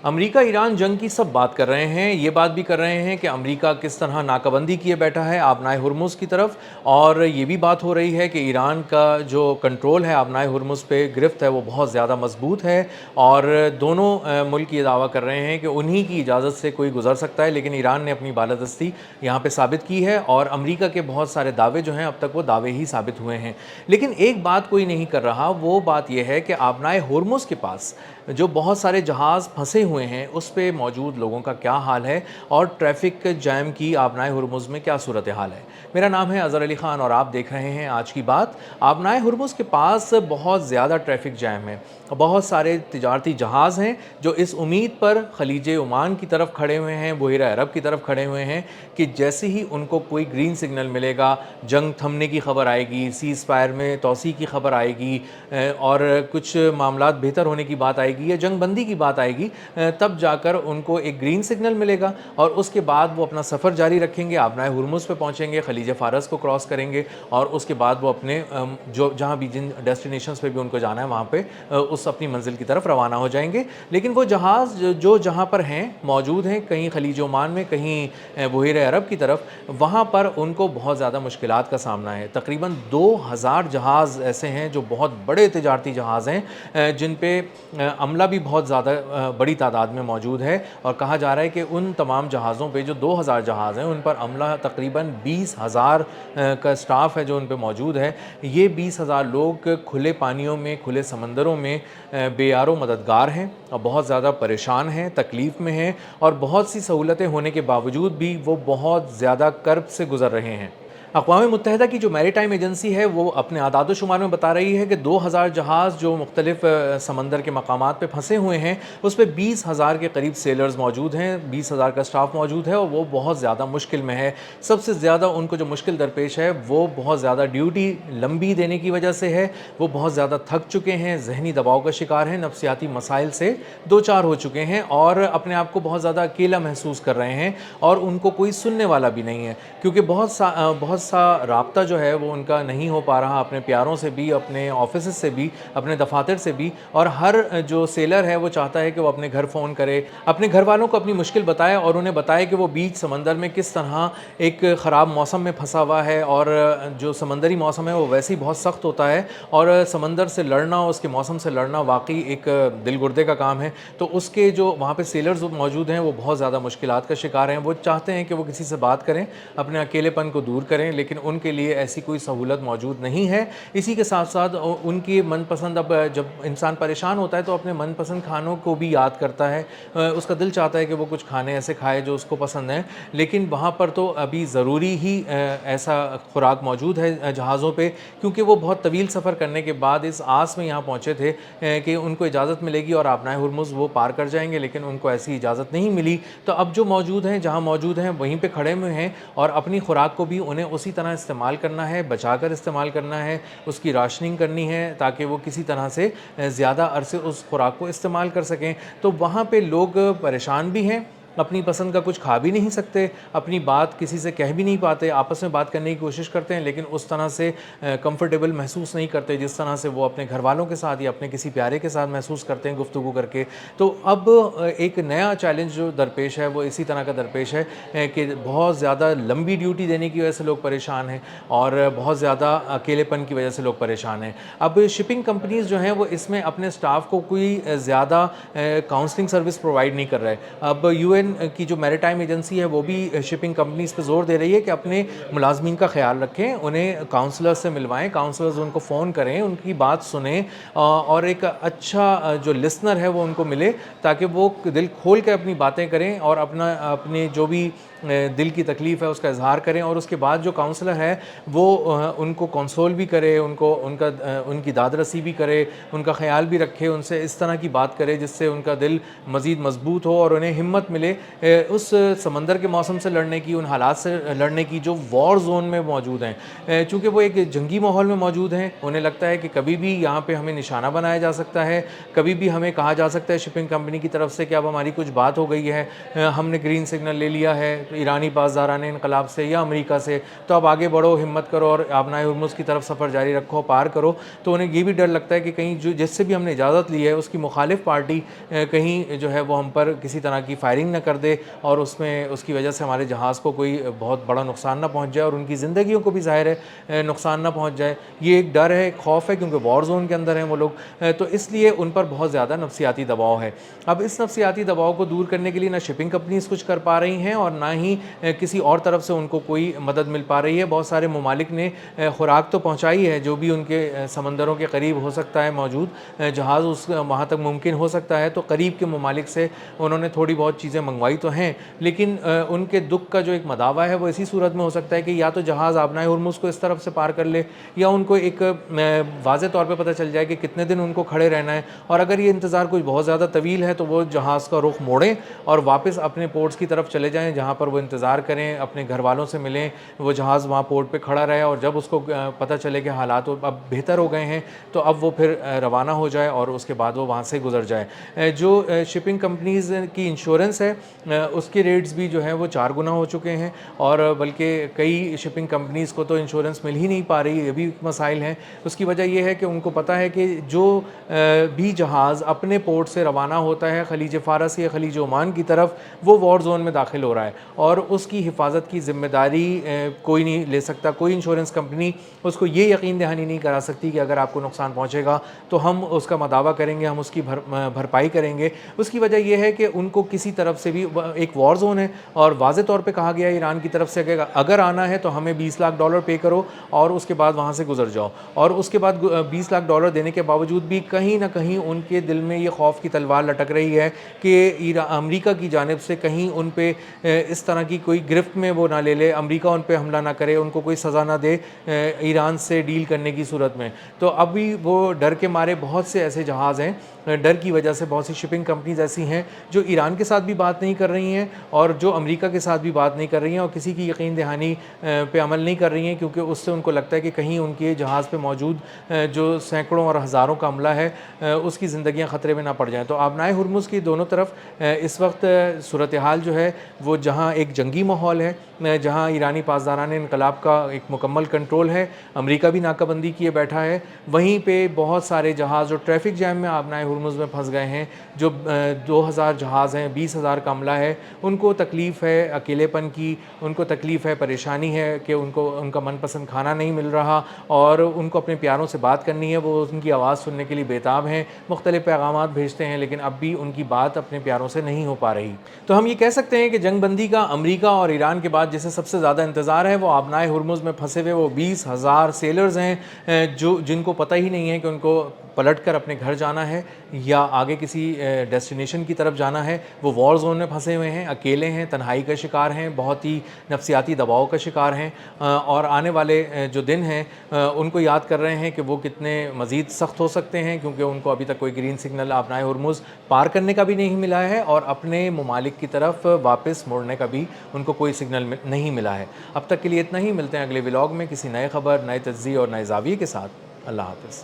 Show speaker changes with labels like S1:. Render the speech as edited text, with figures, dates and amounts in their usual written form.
S1: امریکہ ایران جنگ کی سب بات کر رہے ہیں، یہ بات بھی کر رہے ہیں کہ امریکہ کس طرح ناکہ بندی کیے بیٹھا ہے آبنائے ہرمز کی طرف، اور یہ بھی بات ہو رہی ہے کہ ایران کا جو کنٹرول ہے آبنائے ہرمز پہ، گرفت ہے، وہ بہت زیادہ مضبوط ہے، اور دونوں ملک یہ دعویٰ کر رہے ہیں کہ انہی کی اجازت سے کوئی گزر سکتا ہے، لیکن ایران نے اپنی بالادستی یہاں پہ ثابت کی ہے، اور امریکہ کے بہت سارے دعوے جو ہیں اب تک وہ دعوے ہی ثابت ہوئے ہیں۔ لیکن ایک بات کوئی نہیں کر رہا، وہ بات یہ ہے کہ آبنائے ہرمز کے پاس جو بہت سارے جہاز پھنسے ہوئے ہیں اس پہ موجود لوگوں کا کیا حال ہے، اور ٹریفک جیم کی آبنائے ہرمز میں کیا صورتحال ہے۔ میرا نام ہے اظہر علی خان اور آپ دیکھ رہے ہیں آج کی بات۔ آبنائے ہرمز کے پاس بہت زیادہ ٹریفک جیم ہے، بہت سارے تجارتی جہاز ہیں جو اس امید پر خلیج عمان کی طرف کھڑے ہوئے ہیں، بحیرہ عرب کی طرف کھڑے ہوئے ہیں کہ جیسے ہی ان کو کوئی گرین سگنل ملے گا، جنگ تھمنے کی خبر آئے گی، سیز فائر میں توسیع کی خبر آئے گی، اور کچھ معاملات بہتر ہونے کی بات آئے گی یا جنگ بندی کی بات آئے گی، تب جا کر ان کو ایک گرین سگنل ملے گا، اور اس کے بعد وہ اپنا سفر جاری رکھیں گے، آبنائے ہرمز پہ پہنچیں گے، خلیج فارس کو کراس کریں گے، اور اس کے بعد وہ اپنے جو جہاں بھی جن ڈیسٹینیشنز پہ بھی ان کو جانا ہے وہاں پہ اس اپنی منزل کی طرف روانہ ہو جائیں گے۔ لیکن وہ جہاز جو جہاں پر ہیں موجود ہیں، کہیں خلیج عمان میں، کہیں بحیرہ عرب کی طرف، وہاں پر ان کو بہت زیادہ مشکلات کا سامنا ہے۔ تقریباً 2000 جہاز ایسے ہیں جو بہت بڑے تجارتی جہاز ہیں، جن پہ عملہ بھی بہت زیادہ بڑی تعداد میں موجود ہے، اور کہا جا رہا ہے کہ ان تمام جہازوں پہ جو 2000 جہاز ہیں ان پر عملہ تقریباً 20,000 کا سٹاف ہے جو ان پہ موجود ہے۔ یہ 20,000 لوگ کھلے پانیوں میں، کھلے سمندروں میں بے یار و مددگار ہیں، اور بہت زیادہ پریشان ہیں، تکلیف میں ہیں، اور بہت سی سہولتیں ہونے کے باوجود بھی وہ بہت زیادہ کرب سے گزر رہے ہیں۔ اقوام متحدہ کی جو میری ٹائم ایجنسی ہے وہ اپنے اعداد و شمار میں بتا رہی ہے کہ 2000 جہاز جو مختلف سمندر کے مقامات پہ پھنسے ہوئے ہیں، اس پہ 20,000 کے قریب سیلرز موجود ہیں، 20,000 کا سٹاف موجود ہے، اور وہ بہت زیادہ مشکل میں ہے۔ سب سے زیادہ ان کو جو مشکل درپیش ہے وہ بہت زیادہ ڈیوٹی لمبی دینے کی وجہ سے ہے، وہ بہت زیادہ تھک چکے ہیں، ذہنی دباؤ کا شکار ہیں، نفسیاتی مسائل سے دوچار ہو چکے ہیں، اور اپنے آپ کو بہت زیادہ اکیلا محسوس کر رہے ہیں، اور ان کو کوئی سننے والا بھی نہیں ہے، کیونکہ بہت سا رابطہ جو ہے وہ ان کا نہیں ہو پا رہا، اپنے پیاروں سے بھی، اپنے آفیسز سے بھی، اپنے دفاتر سے بھی، اور ہر جو سیلر ہے وہ چاہتا ہے کہ وہ اپنے گھر فون کرے، اپنے گھر والوں کو اپنی مشکل بتائے، اور انہیں بتائے کہ وہ بیچ سمندر میں کس طرح ایک خراب موسم میں پھنسا ہوا ہے، اور جو سمندری موسم ہے وہ ویسے ہی بہت سخت ہوتا ہے، اور سمندر سے لڑنا، اس کے موسم سے لڑنا واقعی ایک دل گردے کا کام ہے۔ تو اس کے جو وہاں پہ سیلرز موجود ہیں وہ بہت زیادہ مشکلات کا شکار ہیں، وہ چاہتے ہیں کہ وہ کسی سے بات کریں، اپنے اکیلے پن کو دور کریں، لیکن ان کے لیے ایسی کوئی سہولت موجود نہیں ہے۔ اسی کے ساتھ ساتھ ان کی من پسند، اب جب انسان پریشان ہوتا ہے تو اپنے من پسند کھانوں کو بھی یاد کرتا ہے، اس کا دل چاہتا ہے کہ وہ کچھ کھانے ایسے کھائے جو اس کو پسند ہیں، لیکن وہاں پر تو ابھی ضروری ہی ایسا خوراک موجود ہے جہازوں پہ، کیونکہ وہ بہت طویل سفر کرنے کے بعد اس آس میں یہاں پہنچے تھے کہ ان کو اجازت ملے گی اور آبنائے ہرمز وہ پار کر جائیں گے، لیکن ان کو ایسی اجازت نہیں ملی۔ تو اب جو موجود ہیں، جہاں موجود ہیں وہیں پہ کھڑے ہوئے ہیں، اور اپنی خوراک کو بھی انہیں اسی طرح استعمال کرنا ہے، بچا کر استعمال کرنا ہے، اس کی راشننگ کرنی ہے تاکہ وہ کسی طرح سے زیادہ عرصے اس خوراک کو استعمال کر سکیں۔ تو وہاں پہ لوگ پریشان بھی ہیں، اپنی پسند کا کچھ کھا بھی نہیں سکتے، اپنی بات کسی سے کہہ بھی نہیں پاتے، آپس میں بات کرنے کی کوشش کرتے ہیں لیکن اس طرح سے کمفرٹیبل محسوس نہیں کرتے جس طرح سے وہ اپنے گھر والوں کے ساتھ یا اپنے کسی پیارے کے ساتھ محسوس کرتے ہیں گفتگو کر کے۔ تو اب ایک نیا چیلنج جو درپیش ہے وہ اسی طرح کا درپیش ہے کہ بہت زیادہ لمبی ڈیوٹی دینے کی وجہ سے لوگ پریشان ہیں، اور بہت زیادہ اکیلے پن کی وجہ سے لوگ پریشان ہیں۔ اب شپنگ کمپنیز جو ہیں وہ اس میں اپنے سٹاف کو کوئی زیادہ کاؤنسلنگ سروس پرووائڈ نہیں کر رہے۔ اب یو این کی جو میری ٹائم ایجنسی ہے وہ بھی شپنگ کمپنیز پہ زور دے رہی ہے کہ اپنے ملازمین کا خیال رکھیں، انہیں کاؤنسلر سے ملوائیں، کاؤنسلرز ان کو فون کریں، ان کی بات سنیں، اور ایک اچھا جو لسنر ہے وہ ان کو ملے تاکہ وہ دل کھول کے اپنی باتیں کریں اور اپنے جو بھی دل کی تکلیف ہے اس کا اظہار کریں، اور اس کے بعد جو کاؤنسلر ہے وہ ان کو کنسول بھی کرے، ان کی داد رسی بھی کرے، ان کا خیال بھی رکھے، ان سے اس طرح کی بات کرے جس سے ان کا دل مزید مضبوط ہو اور انہیں ہمت ملے بجائے اس سمندر کے موسم سے لڑنے کی، ان حالات سے لڑنے کی جو وار زون میں موجود ہیں، چونکہ وہ ایک جنگی ماحول میں موجود ہیں، انہیں لگتا ہے کہ کبھی بھی یہاں پہ ہمیں نشانہ بنایا جا سکتا ہے، کبھی بھی ہمیں کہا جا سکتا ہے شپنگ کمپنی کی طرف سے کہ اب ہماری کچھ بات ہو گئی ہے، ہم نے گرین سگنل لے لیا ہے ایرانی پاسداران انقلاب سے یا امریکہ سے، تو اب آگے بڑھو، ہمت کرو اور آبنائے ہرمز کی طرف سفر جاری رکھو، پار کرو. تو انہیں یہ بھی ڈر لگتا ہے کہ کہیں جس سے بھی ہم نے اجازت لی ہے اس کی مخالف پارٹی کہیں جو ہے وہ ہم پر کسی طرح کی فائرنگ نہ کر دے اور اس کی وجہ سے ہمارے جہاز کو کوئی بہت بڑا نقصان نہ پہنچ جائے اور ان کی زندگیوں کو بھی ظاہر ہے نقصان نہ پہنچ جائے. یہ ایک ڈر ہے، ایک خوف ہے، کیونکہ وار زون کے اندر ہیں وہ لوگ، تو اس لیے ان پر بہت زیادہ نفسیاتی دباؤ ہے. اب اس نفسیاتی دباؤ کو دور کرنے کے لیے نہ شپنگ کمپنیز کچھ کر پا رہی ہیں اور نہ ہی کسی اور طرف سے ان کو کوئی مدد مل پا رہی ہے. بہت سارے ممالک نے خوراک تو پہنچائی ہے، جو بھی ان کے سمندروں کے قریب ہو سکتا ہے موجود جہاز اس وہاں تک ممکن ہو سکتا ہے، تو قریب کے ممالک سے انہوں نے تھوڑی بہت چیزیں منگوائی تو ہیں، لیکن ان کے دکھ کا جو ایک مداوع ہے وہ اسی صورت میں ہو سکتا ہے کہ یا تو جہاز آبنائے ہرمز کو اس طرف سے پار کر لے، یا ان کو ایک واضح طور پہ پتہ چل جائے کہ کتنے دن ان کو کھڑے رہنا ہے، اور اگر یہ انتظار کچھ بہت زیادہ طویل ہے تو وہ جہاز کا رخ موڑیں اور واپس اپنے پورٹس کی طرف چلے جائیں جہاں پر وہ انتظار کریں، اپنے گھر والوں سے ملیں، وہ جہاز وہاں پورٹ پہ کھڑا رہے اور جب اس کو پتہ چلے کہ حالات اب بہتر ہو گئے ہیں تو اب وہ پھر روانہ ہو جائے اور اس کے بعد وہ وہاں سے گزر جائے. جو شپنگ کمپنیز کی انشورنس ہے اس کے ریٹس بھی جو ہیں وہ 4 گنا ہو چکے ہیں، اور بلکہ کئی شپنگ کمپنیز کو تو انشورنس مل ہی نہیں پا رہی، یہ بھی مسائل ہیں. اس کی وجہ یہ ہے کہ ان کو پتہ ہے کہ جو بھی جہاز اپنے پورٹ سے روانہ ہوتا ہے خلیج فارس یا خلیج عمان کی طرف، وہ وار زون میں داخل ہو رہا ہے اور اس کی حفاظت کی ذمہ داری کوئی نہیں لے سکتا. کوئی انشورنس کمپنی اس کو یہ یقین دہانی نہیں کرا سکتی کہ اگر آپ کو نقصان پہنچے گا تو ہم اس کا مداوع کریں گے، ہم اس کی بھرپائی کریں گے. اس کی وجہ یہ ہے کہ ان کو کسی طرف سے بھی ایک وار زون ہے اور واضح طور پہ کہا گیا ہے ایران کی طرف سے کہ اگر آنا ہے تو ہمیں $20 لاکھ پے کرو اور اس کے بعد وہاں سے گزر جاؤ. اور اس کے بعد $20 لاکھ دینے کے باوجود بھی کہیں نہ کہیں ان کے دل میں یہ خوف کی تلوار لٹک رہی ہے کہ امریکہ کی جانب سے کہیں ان پہ اس طرح کی کوئی گرفت میں وہ نہ لے لے، امریکہ ان پہ حملہ نہ کرے، ان کو کوئی سزا نہ دے ایران سے ڈیل کرنے کی صورت میں. تو ابھی وہ ڈر کے مارے بہت سے ایسے جہاز ہیں، ڈر کی وجہ سے بہت سی شپنگ کمپنیز ایسی ہیں جو ایران کے ساتھ بھی بات نہیں کر رہی ہیں اور جو امریکہ کے ساتھ بھی بات نہیں کر رہی ہیں اور کسی کی یقین دہانی پہ عمل نہیں کر رہی ہیں، کیونکہ اس سے ان کو لگتا ہے کہ کہیں ان کے جہاز پہ موجود جو سینکڑوں اور ہزاروں کا عملہ ہے اس کی زندگیاں خطرے میں نہ پڑ جائیں. تو آبنائے ہرمز کی دونوں طرف اس وقت صورتحال جو ہے وہ جہاں ایک جنگی ماحول ہے، جہاں ایرانی پاسداران انقلاب کا ایک مکمل کنٹرول ہے، امریکہ بھی ناکہ بندی کیے بیٹھا ہے، وہیں پہ بہت سارے جہاز جو ٹریفک جیم میں آبنائے ہرمز میں پھنس گئے ہیں، جو 2000 جہاز ہیں، 20,000 کا عملہ ہے، ان کو تکلیف ہے اکیلے پن کی، ان کو تکلیف ہے، پریشانی ہے کہ ان کو ان کا من پسند کھانا نہیں مل رہا اور ان کو اپنے پیاروں سے بات کرنی ہے، وہ ان کی آواز سننے کے لیے بیتاب ہیں، مختلف پیغامات بھیجتے ہیں لیکن اب بھی ان کی بات اپنے پیاروں سے نہیں ہو پا رہی. تو ہم یہ کہہ سکتے ہیں کہ جنگ بندی کا امریکہ اور ایران کے بعد جسے سب سے زیادہ انتظار ہے وہ آبنائے ہرمز میں پھنسے ہوئے وہ 20,000 سیلرز ہیں جن کو پتہ ہی نہیں ہے کہ ان کو پلٹ کر اپنے گھر جانا ہے یا آگے کسی ڈیسٹینیشن کی طرف جانا ہے. وہ وار زون میں پھنسے ہوئے ہیں، اکیلے ہیں، تنہائی کا شکار ہیں، بہت ہی نفسیاتی دباؤ کا شکار ہیں اور آنے والے جو دن ہیں ان کو یاد کر رہے ہیں کہ وہ کتنے مزید سخت ہو سکتے ہیں، کیونکہ ان کو ابھی تک کوئی گرین سگنل آبنائے ہرمز پار کرنے کا بھی نہیں ملا ہے اور اپنے ممالک کی طرف واپس موڑنے کا بھی ان کو کوئی سگنل نہیں ملا ہے. اب تک کے لیے اتنا ہی، ملتے ہیں اگلے ولاگ میں کسی نئے خبر، نئے تجزیے اور نئے زاویے کے ساتھ. اللہ حافظ.